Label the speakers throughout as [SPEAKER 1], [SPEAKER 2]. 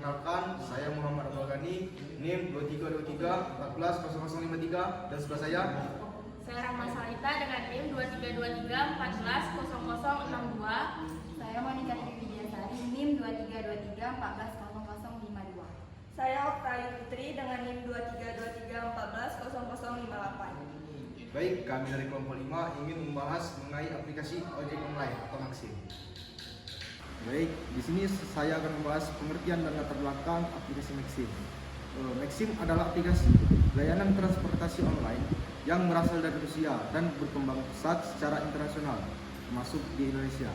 [SPEAKER 1] Perkenalkan, saya Muhammad Abdul Ghani, NIM 2323 140053, dan sebelah saya.
[SPEAKER 2] Saya Rahma Salita dengan NIM 2323 140062.
[SPEAKER 3] Saya Monika Triwidiasari, NIM 2323 140052.
[SPEAKER 4] Saya Oktay Putri dengan NIM 2323 140058.
[SPEAKER 1] Baik, kami dari kelompok 5 ingin membahas mengenai aplikasi ojek online atau Maxim. Baik, di sini saya akan membahas pengertian dan latar belakang aplikasi Maxim. Maxim adalah aplikasi layanan transportasi online yang berasal dari Rusia dan berkembang pesat secara internasional, termasuk di Indonesia.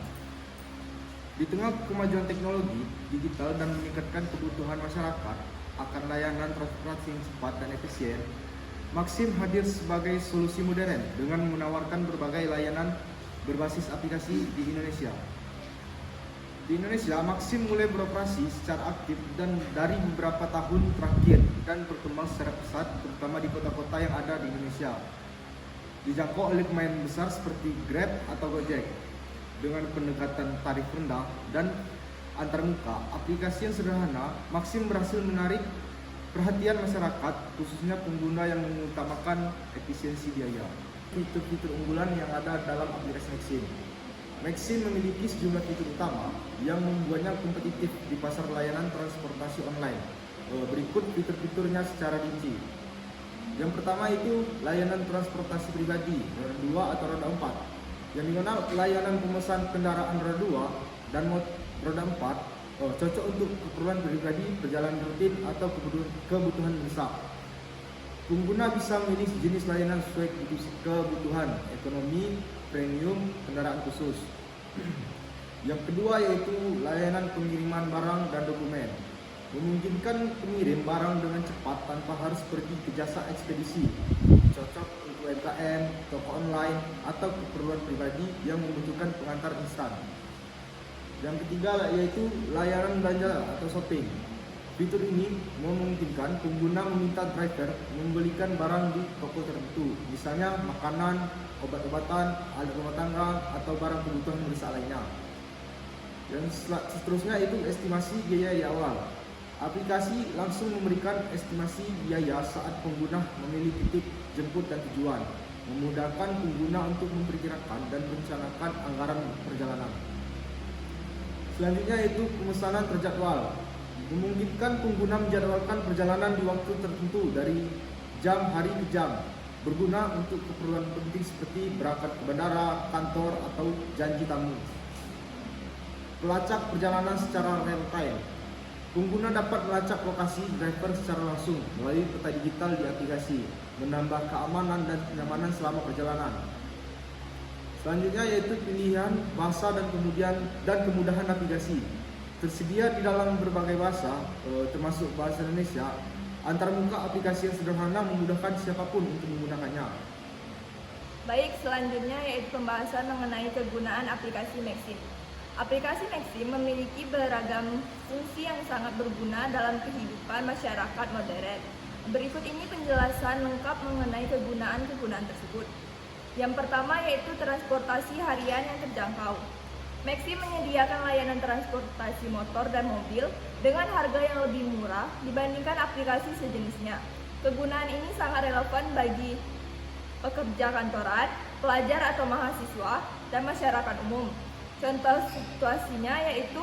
[SPEAKER 1] Di tengah kemajuan teknologi digital dan meningkatkan kebutuhan masyarakat akan layanan transportasi yang cepat dan efisien, Maxim hadir sebagai solusi modern dengan menawarkan berbagai layanan berbasis aplikasi di Indonesia. Di Indonesia, Maxim mulai beroperasi secara aktif dan dari beberapa tahun terakhir dan berkembang secara pesat, terutama di kota-kota yang ada di Indonesia. Dijangkau oleh pemain besar seperti Grab atau Gojek. Dengan pendekatan tarif rendah dan antarmuka, aplikasi yang sederhana, Maxim berhasil menarik perhatian masyarakat, khususnya pengguna yang mengutamakan efisiensi biaya. Fitur-fitur unggulan yang ada dalam aplikasi Maxim. Maxim memiliki sejumlah fitur utama yang membuatnya kompetitif di pasar layanan transportasi online. Berikut fitur-fiturnya secara rinci. Yang pertama itu layanan transportasi pribadi roda 2 atau roda 4, yang dimana layanan pemesan kendaraan roda 2 dan roda 4 cocok untuk keperluan pribadi, perjalanan rutin atau kebutuhan mendesak. Pengguna bisa memilih jenis layanan sesuai kebutuhan ekonomi, premium, kendaraan khusus. Yang kedua yaitu layanan pengiriman barang dan dokumen, memungkinkan pengirim barang dengan cepat tanpa harus pergi ke jasa ekspedisi, cocok untuk UMKM, toko online, atau keperluan pribadi yang membutuhkan pengantar instan. Yang ketiga yaitu layanan belanja atau shopping. Fitur ini memungkinkan pengguna meminta driver membelikan barang di toko tertentu, misalnya makanan, obat-obatan, alat rumah tangga, atau barang kebutuhan mendesak lainnya. Dan seterusnya itu estimasi biaya di awal. Aplikasi langsung memberikan estimasi biaya saat pengguna memilih titik jemput dan tujuan, memudahkan pengguna untuk memperkirakan dan merencanakan anggaran perjalanan. Selanjutnya yaitu pemesanan terjadwal, memungkinkan pengguna menjadwalkan perjalanan di waktu tertentu dari jam hari ke jam, berguna untuk keperluan penting seperti berangkat ke bandara, kantor, atau janji tamu. Pelacak perjalanan secara real time, pengguna dapat melacak lokasi driver secara langsung melalui peta digital di aplikasi, menambah keamanan dan kenyamanan selama perjalanan. Selanjutnya yaitu pilihan bahasa dan kemudahan navigasi. Tersedia di dalam berbagai bahasa, termasuk bahasa Indonesia. Antarmuka aplikasi yang sederhana memudahkan siapapun untuk menggunakannya.
[SPEAKER 4] Baik, selanjutnya yaitu pembahasan mengenai kegunaan aplikasi Maxim. Aplikasi Maxim memiliki beragam fungsi yang sangat berguna dalam kehidupan masyarakat modern. Berikut ini penjelasan lengkap mengenai kegunaan-kegunaan tersebut. Yang pertama yaitu transportasi harian yang terjangkau. Maxim menyediakan layanan transportasi motor dan mobil dengan harga yang lebih murah dibandingkan aplikasi sejenisnya. Kegunaan ini sangat relevan bagi pekerja kantoran, pelajar atau mahasiswa, dan masyarakat umum. Contoh situasinya yaitu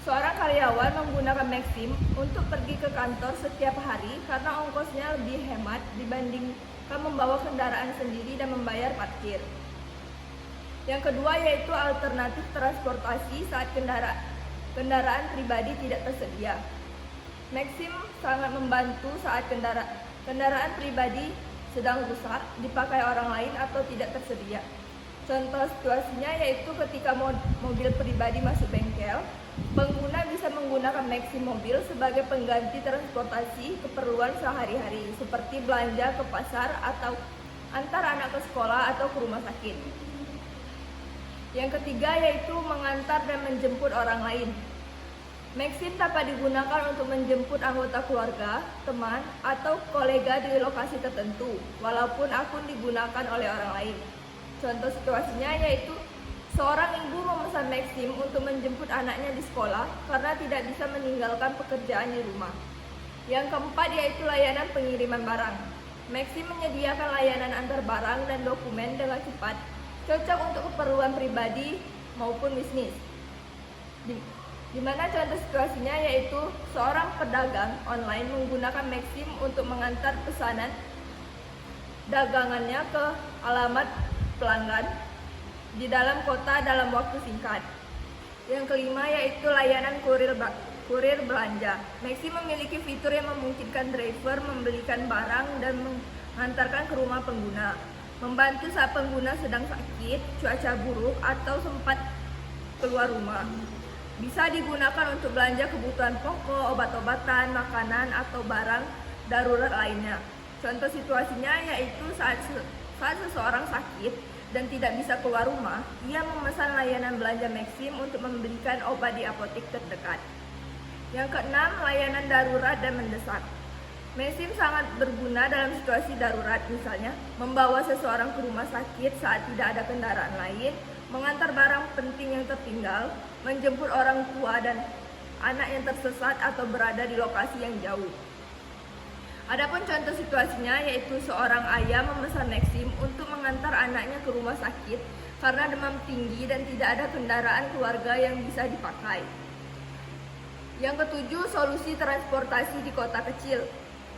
[SPEAKER 4] seorang karyawan menggunakan Maxim untuk pergi ke kantor setiap hari karena ongkosnya lebih hemat dibandingkan membawa kendaraan sendiri dan membayar parkir. Yang kedua yaitu alternatif transportasi saat kendaraan pribadi tidak tersedia. Maxim sangat membantu saat kendaraan pribadi sedang rusak, dipakai orang lain atau tidak tersedia. Contoh situasinya yaitu ketika mobil pribadi masuk bengkel, pengguna bisa menggunakan Maxim mobil sebagai pengganti transportasi keperluan sehari-hari seperti belanja ke pasar atau antar anak ke sekolah atau ke rumah sakit. Yang ketiga yaitu mengantar dan menjemput orang lain. Maxim dapat digunakan untuk menjemput anggota keluarga, teman, atau kolega di lokasi tertentu, walaupun akun digunakan oleh orang lain. Contoh situasinya yaitu Seorang ibu memesan Maxim untuk menjemput anaknya di sekolah karena tidak bisa meninggalkan pekerjaan di rumah. Yang keempat yaitu layanan pengiriman barang. Maxim menyediakan layanan antar barang dan dokumen dengan cepat, cocok untuk keperluan pribadi maupun bisnis. Di mana contoh situasinya yaitu seorang pedagang online menggunakan Maxim untuk mengantar pesanan dagangannya ke alamat pelanggan di dalam kota dalam waktu singkat. Yang kelima yaitu layanan kurir belanja. Maxim memiliki fitur yang memungkinkan driver membelikan barang dan mengantarkan ke rumah pengguna, membantu saat pengguna sedang sakit, cuaca buruk, atau sempat keluar rumah. Bisa digunakan untuk belanja kebutuhan pokok, obat-obatan, makanan, atau barang darurat lainnya. Contoh situasinya yaitu saat seseorang sakit dan tidak bisa keluar rumah, ia memesan layanan belanja Maxim untuk membelikan obat di apotek terdekat. Yang keenam, layanan darurat dan mendesak. Maxim sangat berguna dalam situasi darurat, misalnya membawa seseorang ke rumah sakit saat tidak ada kendaraan lain, mengantar barang penting yang tertinggal, menjemput orang tua dan anak yang tersesat atau berada di lokasi yang jauh. Adapun contoh situasinya yaitu seorang ayah memesan Maxim untuk mengantar anaknya ke rumah sakit karena demam tinggi dan tidak ada kendaraan keluarga yang bisa dipakai. Yang ketujuh, solusi transportasi di kota kecil.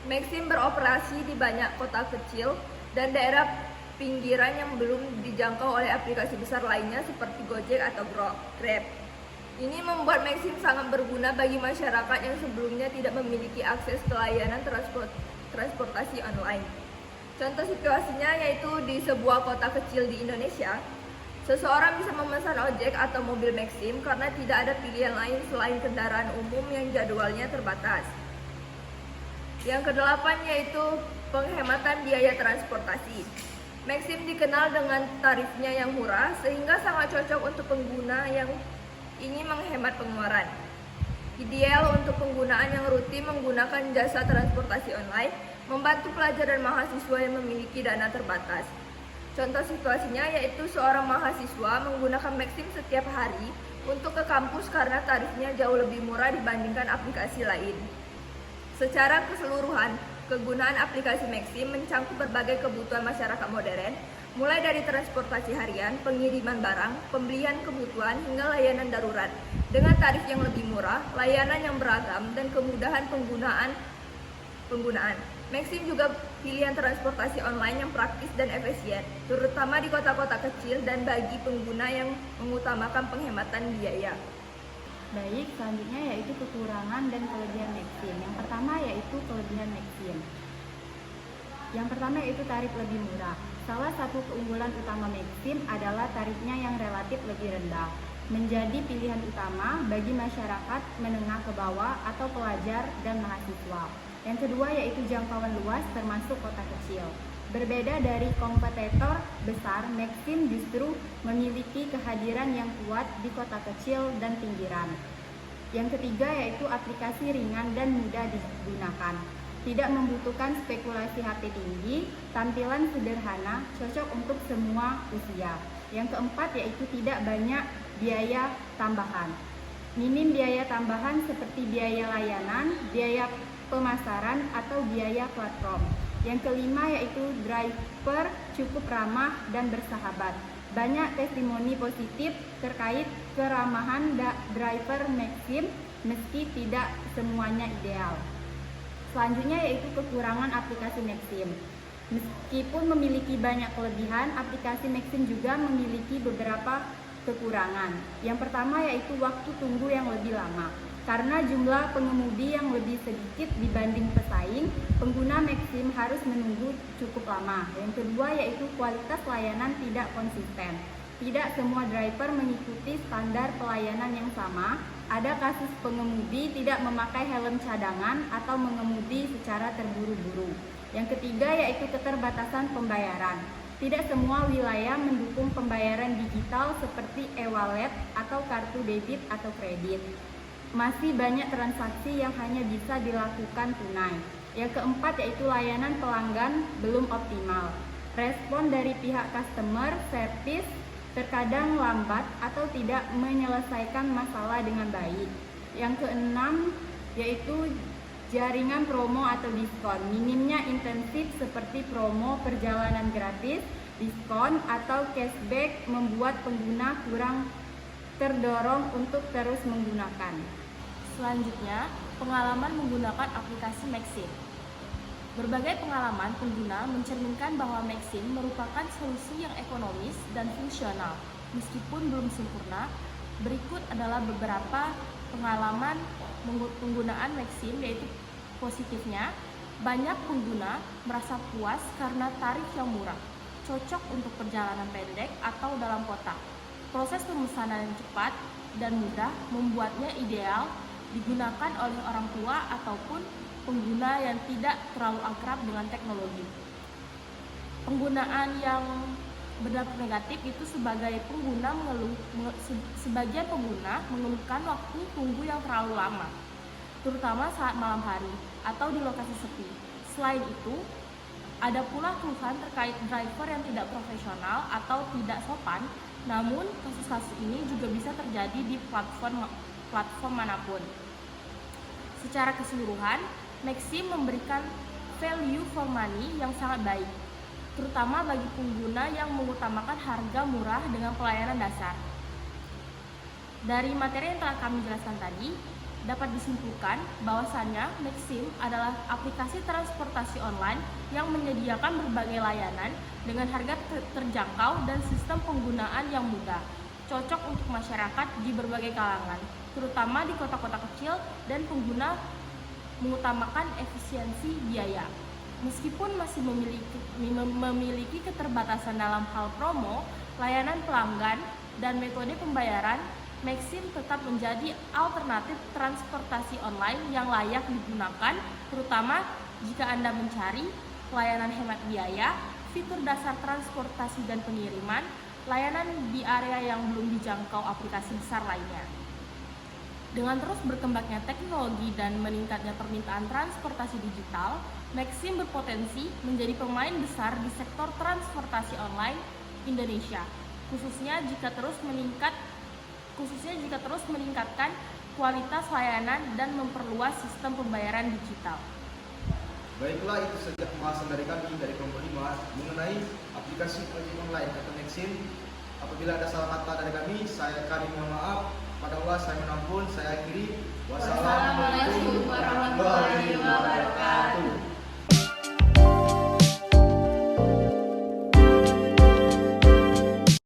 [SPEAKER 4] Maxim beroperasi di banyak kota kecil dan daerah pinggiran yang belum dijangkau oleh aplikasi besar lainnya seperti Gojek atau Grab. Ini membuat Maxim sangat berguna bagi masyarakat yang sebelumnya tidak memiliki akses ke layanan transportasi online. Contoh situasinya yaitu di sebuah kota kecil di Indonesia, seseorang bisa memesan ojek atau mobil Maxim karena tidak ada pilihan lain selain kendaraan umum yang jadwalnya terbatas. Yang kedelapan yaitu penghematan biaya transportasi. Maxim dikenal dengan tarifnya yang murah sehingga sangat cocok untuk pengguna yang ingin menghemat pengeluaran. Ideal untuk penggunaan yang rutin menggunakan jasa transportasi online, membantu pelajar dan mahasiswa yang memiliki dana terbatas. Contoh situasinya yaitu seorang mahasiswa menggunakan Maxim setiap hari untuk ke kampus karena tarifnya jauh lebih murah dibandingkan aplikasi lain. Secara keseluruhan, kegunaan aplikasi Maxim mencangkup berbagai kebutuhan masyarakat modern, mulai dari transportasi harian, pengiriman barang, pembelian kebutuhan, hingga layanan darurat. Dengan tarif yang lebih murah, layanan yang beragam, dan kemudahan penggunaan. Maxim juga pilihan transportasi online yang praktis dan efisien, terutama di kota-kota kecil dan bagi pengguna yang mengutamakan penghematan biaya.
[SPEAKER 3] Baik, selanjutnya yaitu kekurangan dan kelebihan Maxim. Yang pertama yaitu kelebihan Maxim. Yang pertama yaitu tarif lebih murah. Salah satu keunggulan utama Maxim adalah tarifnya yang relatif lebih rendah, menjadi pilihan utama bagi masyarakat menengah ke bawah atau pelajar dan mahasiswa. Yang kedua yaitu jangkauan luas termasuk kota kecil. Berbeda dari kompetitor besar, Maxim justru memiliki kehadiran yang kuat di kota kecil dan pinggiran. Yang ketiga yaitu aplikasi ringan dan mudah digunakan. Tidak membutuhkan spekulasi HP tinggi, tampilan sederhana, cocok untuk semua usia. Yang keempat yaitu tidak banyak biaya tambahan. Minim biaya tambahan seperti biaya layanan, biaya pemasaran, atau biaya platform. Yang kelima yaitu driver cukup ramah dan bersahabat. Banyak testimoni positif terkait keramahan driver Maxim meski tidak semuanya ideal. Selanjutnya yaitu kekurangan aplikasi Maxim. Meskipun memiliki banyak kelebihan, aplikasi Maxim juga memiliki beberapa kekurangan. Yang pertama yaitu waktu tunggu yang lebih lama. Karena jumlah pengemudi yang lebih sedikit dibanding pesaing, pengguna Maxim harus menunggu cukup lama. Yang kedua yaitu kualitas layanan tidak konsisten. Tidak semua driver mengikuti standar pelayanan yang sama. Ada kasus pengemudi tidak memakai helm cadangan atau mengemudi secara terburu-buru. Yang ketiga yaitu keterbatasan pembayaran. Tidak semua wilayah mendukung pembayaran digital seperti e-wallet atau kartu debit atau kredit. Masih banyak transaksi yang hanya bisa dilakukan tunai. Yang keempat yaitu layanan pelanggan belum optimal. Respon dari pihak customer service terkadang lambat atau tidak menyelesaikan masalah dengan baik. Yang keenam yaitu jaringan promo atau diskon. Minimnya intensif seperti promo perjalanan gratis, diskon, atau cashback membuat pengguna kurang terdorong untuk terus menggunakan.
[SPEAKER 2] Selanjutnya, pengalaman menggunakan aplikasi Maxim. Berbagai pengalaman pengguna mencerminkan bahwa Maxim merupakan solusi yang ekonomis dan fungsional. Meskipun belum sempurna, berikut adalah beberapa pengalaman penggunaan Maxim, yaitu positifnya, banyak pengguna merasa puas karena tarif yang murah, cocok untuk perjalanan pendek atau dalam kota. Proses pemesanan yang cepat dan mudah membuatnya ideal digunakan oleh orang tua ataupun pengguna yang tidak terlalu akrab dengan teknologi. Penggunaan yang berdampak negatif itu sebagai pengguna sebagian pengguna mengeluhkan waktu tunggu yang terlalu lama, terutama saat malam hari atau di lokasi sepi. Selain itu, ada pula keluhan terkait driver yang tidak profesional atau tidak sopan. Namun, kasus-kasus ini juga bisa terjadi di platform manapun. Secara keseluruhan, Maxim memberikan value for money yang sangat baik, terutama bagi pengguna yang mengutamakan harga murah dengan pelayanan dasar. Dari materi yang telah kami jelaskan tadi, dapat disimpulkan bahwasannya Maxim adalah aplikasi transportasi online yang menyediakan berbagai layanan dengan harga terjangkau dan sistem penggunaan yang mudah, cocok untuk masyarakat di berbagai kalangan, terutama di kota-kota kecil dan pengguna mengutamakan efisiensi biaya. Meskipun masih memiliki keterbatasan dalam hal promo, layanan pelanggan, dan metode pembayaran, Maxim tetap menjadi alternatif transportasi online yang layak digunakan, terutama jika Anda mencari layanan hemat biaya, fitur dasar transportasi dan pengiriman, layanan di area yang belum dijangkau aplikasi besar lainnya. Dengan terus berkembangnya teknologi dan meningkatnya permintaan transportasi digital, Maxim berpotensi menjadi pemain besar di sektor transportasi online Indonesia, khususnya jika terus meningkatkan kualitas layanan dan memperluas sistem pembayaran digital.
[SPEAKER 1] Baiklah, itu saja pembahasan dari kami dari kelompok 5 mengenai aplikasi ojek online atau Maxim. Apabila ada salah kata dari kami, saya mohon maaf. Pada Allah saya menampun, saya akhiri. Wassalamualaikum.